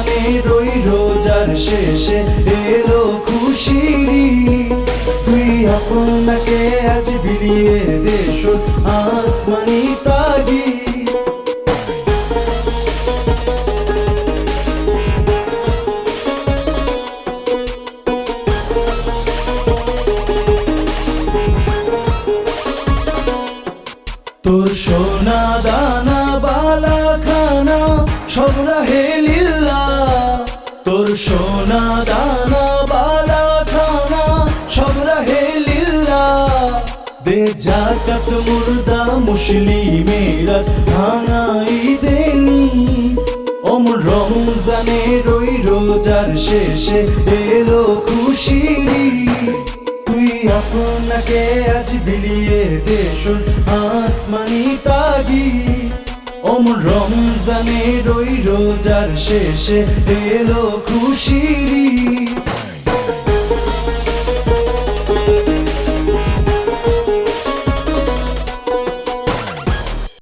রমজানের ওই রোজার শেষে এলো খুশির ঈদ। তুই আপনাকে আজ বিলিয়ে দে শোন আসমানি তাগিদ। তোর সোনা দানা বালা খানা সব রাহে লিল্লাহ। তোর সোনা দানা বালা খানা সব রাহে লিল্লাহ। দে জাকাত মুর্দা মুসলিমেরা ভাঙাই দেনি। রমজানের ওই রোজার শেষে এলো খুশির ঈদ। তুই আপনাকে আজ বিলিয়ে দে শোন আসমানি তাগিদ। রমজানের ওই রোজার শেষে এলো খুশির ঈদ।